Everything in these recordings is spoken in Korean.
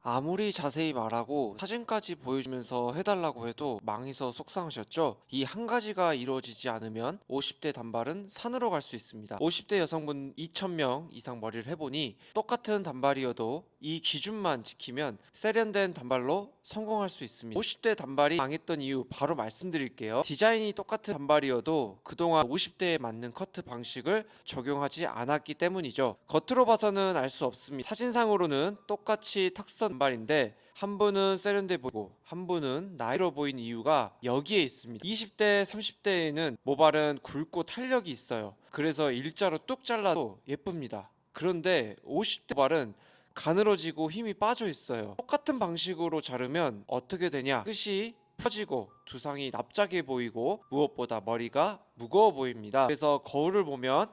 아무리 자세히 말하고 사진까지 보여주면서 해달라고 해도 망해서 속상하셨죠? 이 한 가지가 이루어지지 않으면 50대 단발은 산으로 갈 수 있습니다. 50대 여성분 2,000명 이상 머리를 해보니 똑같은 단발이어도 이 기준만 지키면 세련된 단발로 성공할 수 있습니다. 50대 단발이 망했던 이유 바로 말씀드릴게요. 디자인이 똑같은 단발이어도 그동안 50대에 맞는 커트 방식을 적용하지 않았기 때문이죠. 겉으로 봐서는 알 수 없습니다. 사진상으로는 똑같이 턱선 단발인데 한 분은 세련돼 보이고 한 분은 나이로 보인 이유가 여기에 있습니다. 20대, 30대에는 모발은 굵고 탄력이 있어요. 그래서 일자로 뚝 잘라도 예쁩니다. 그런데 50대 모발은 가늘어지고 힘이 빠져 있어요. 똑같은 방식으로 자르면 어떻게 되냐? 끝이 펴지고 두상이 납작해 보이고 무엇보다 머리가 무거워 보입니다. 그래서 거울을 보면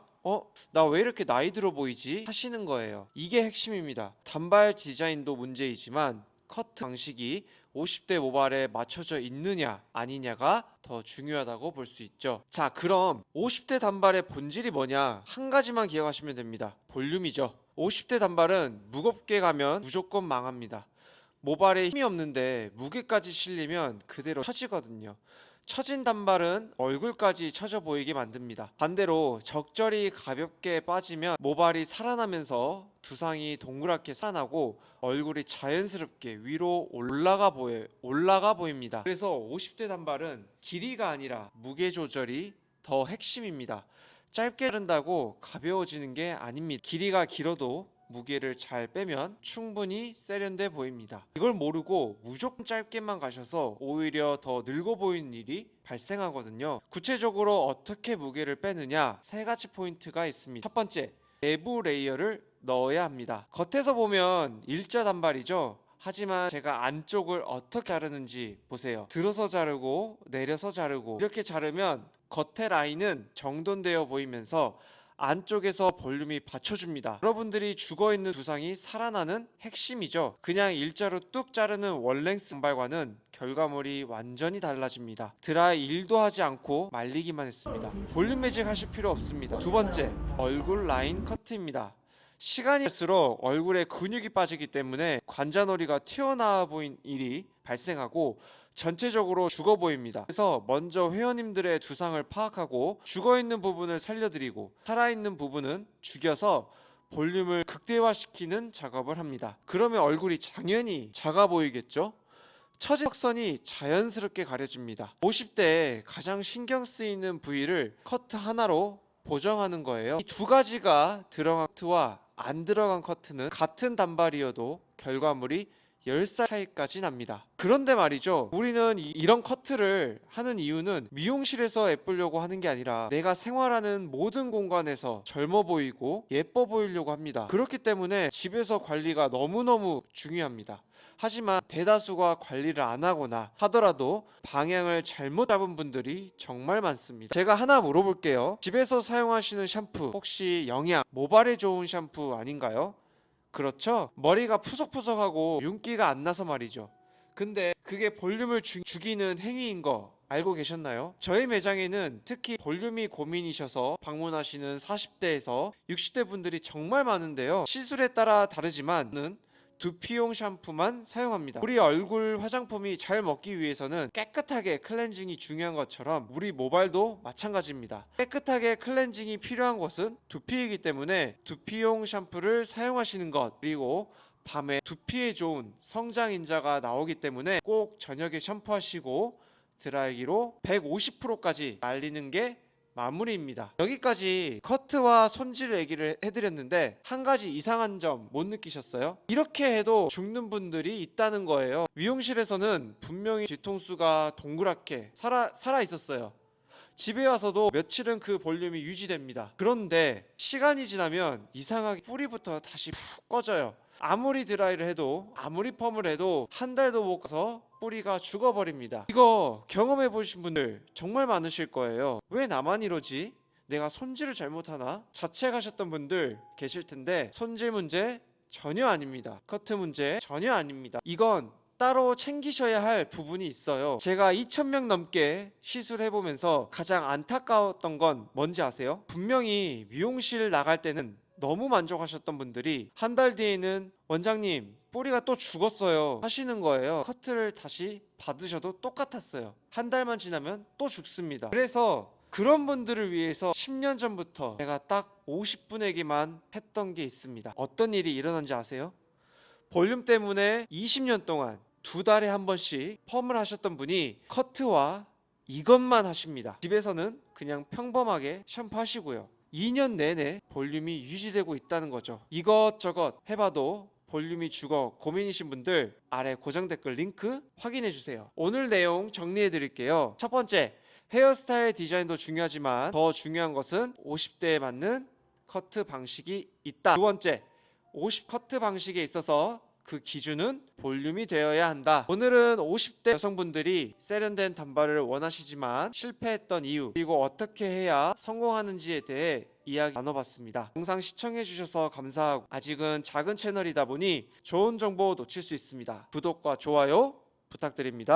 나 왜 이렇게 나이 들어 보이지? 하시는 거예요. 이게 핵심입니다. 단발 디자인도 문제이지만 커트 방식이 50대 모발에 맞춰져 있느냐 아니냐가 더 중요하다고 볼 수 있죠. 자, 그럼 50대 단발의 본질이 뭐냐? 한 가지만 기억하시면 됩니다. 볼륨이죠. 50대 단발은 무겁게 가면 무조건 망합니다. 모발에 힘이 없는데 무게까지 실리면 그대로 처지거든요. 처진 단발은 얼굴까지 처져 보이게 만듭니다. 반대로 적절히 가볍게 빠지면 모발이 살아나면서 두상이 동그랗게 살아나고 얼굴이 자연스럽게 위로 올라가 보입니다. 그래서 50대 단발은 길이가 아니라 무게 조절이 더 핵심입니다. 짧게 자른다고 가벼워지는 게 아닙니다. 길이가 길어도 무게를 잘 빼면 충분히 세련돼 보입니다. 이걸 모르고 무조건 짧게만 가셔서 오히려 더 늙어 보이는 일이 발생하거든요. 구체적으로 어떻게 무게를 빼느냐, 세 가지 포인트가 있습니다. 첫 번째, 내부 레이어를 넣어야 합니다. 겉에서 보면 일자 단발이죠. 하지만 제가 안쪽을 어떻게 자르는지 보세요. 들어서 자르고 내려서 자르고 이렇게 자르면 겉의 라인은 정돈되어 보이면서 안쪽에서 볼륨이 받쳐줍니다. 여러분들이 죽어있는 두상이 살아나는 핵심이죠. 그냥 일자로 뚝 자르는 원랭스 단발과는 결과물이 완전히 달라집니다. 드라이 1도 하지 않고 말리기만 했습니다. 볼륨 매직 하실 필요 없습니다. 두 번째, 얼굴 라인 커트입니다. 시간이 갈수록 얼굴에 근육이 빠지기 때문에 관자놀이가 튀어나와 보인 일이 발생하고 전체적으로 죽어 보입니다. 그래서 먼저 회원님들의 두상을 파악하고 죽어있는 부분을 살려드리고 살아있는 부분은 죽여서 볼륨을 극대화시키는 작업을 합니다. 그러면 얼굴이 당연히 작아 보이겠죠? 처진 턱선이 자연스럽게 가려집니다. 50대에 가장 신경 쓰이는 부위를 커트 하나로 보정하는 거예요. 이 두 가지가 들어간 커트와 안 들어간 커트는 같은 단발이어도 결과물이 10살 차이까지 납니다. 그런데 말이죠, 우리는 이런 커트를 하는 이유는 미용실에서 예쁘려고 하는 게 아니라 내가 생활하는 모든 공간에서 젊어 보이고 예뻐 보이려고 합니다. 그렇기 때문에 집에서 관리가 너무너무 중요합니다. 하지만 대다수가 관리를 안 하거나 하더라도 방향을 잘못 잡은 분들이 정말 많습니다. 제가 하나 물어볼게요. 집에서 사용하시는 샴푸 혹시 영양, 모발에 좋은 샴푸 아닌가요? 그렇죠? 머리가 푸석푸석하고 윤기가 안 나서 말이죠. 근데 그게 볼륨을 죽이는 행위인 거 알고 계셨나요? 저희 매장에는 특히 볼륨이 고민이셔서 방문하시는 40대에서 60대 분들이 정말 많은데요. 시술에 따라 다르지만 두피용 샴푸만 사용합니다. 우리 얼굴 화장품이 잘 먹기 위해서는 깨끗하게 클렌징이 중요한 것처럼 우리 모발도 마찬가지입니다. 깨끗하게 클렌징이 필요한 것은 두피이기 때문에 두피용 샴푸를 사용하시는 것, 그리고 밤에 두피에 좋은 성장인자가 나오기 때문에 꼭 저녁에 샴푸하시고 드라이기로 150%까지 말리는 게 마무리입니다. 여기까지 커트와 손질 얘기를 해드렸는데 한 가지 이상한 점 못 느끼셨어요? 이렇게 해도 죽는 분들이 있다는 거예요. 미용실에서는 분명히 뒤통수가 동그랗게 살아 있었어요. 집에 와서도 며칠은 그 볼륨이 유지됩니다. 그런데 시간이 지나면 이상하게 뿌리부터 다시 푹 꺼져요. 아무리 드라이를 해도 아무리 펌을 해도 한 달도 못 가서 뿌리가 죽어버립니다. 이거 경험해 보신 분들 정말 많으실 거예요. 왜 나만 이러지? 내가 손질을 잘못하나? 자책하셨던 분들 계실 텐데 손질 문제 전혀 아닙니다. 커트 문제 전혀 아닙니다. 이건 따로 챙기셔야 할 부분이 있어요. 제가 2,000명 넘게 시술해보면서 가장 안타까웠던 건 뭔지 아세요? 분명히 미용실 나갈 때는 너무 만족하셨던 분들이 한 달 뒤에는 원장님 뿌리가 또 죽었어요 하시는 거예요. 커트를 다시 받으셔도 똑같았어요. 한 달만 지나면 또 죽습니다. 그래서 그런 분들을 위해서 10년 전부터 제가 딱 50분에게만 했던 게 있습니다. 어떤 일이 일어난지 아세요? 볼륨 때문에 20년 동안 두 달에 한 번씩 펌을 하셨던 분이 커트와 이것만 하십니다. 집에서는 그냥 평범하게 샴푸하시고요. 2년 내내 볼륨이 유지되고 있다는 거죠. 이것저것 해봐도 볼륨이 죽어 고민이신 분들 아래 고정 댓글 링크 확인해 주세요. 오늘 내용 정리해 드릴게요. 첫 번째, 헤어스타일 디자인도 중요하지만 더 중요한 것은 50대에 맞는 커트 방식이 있다. 두 번째, 50 커트 방식에 있어서 그 기준은 볼륨이 되어야 한다. 오늘은 50대 여성분들이 세련된 단발을 원하시지만 실패했던 이유, 그리고 어떻게 해야 성공하는지에 대해 이야기 나눠봤습니다. 영상 시청해주셔서 감사하고, 아직은 작은 채널이다 보니 좋은 정보 놓칠 수 있습니다. 구독과 좋아요 부탁드립니다.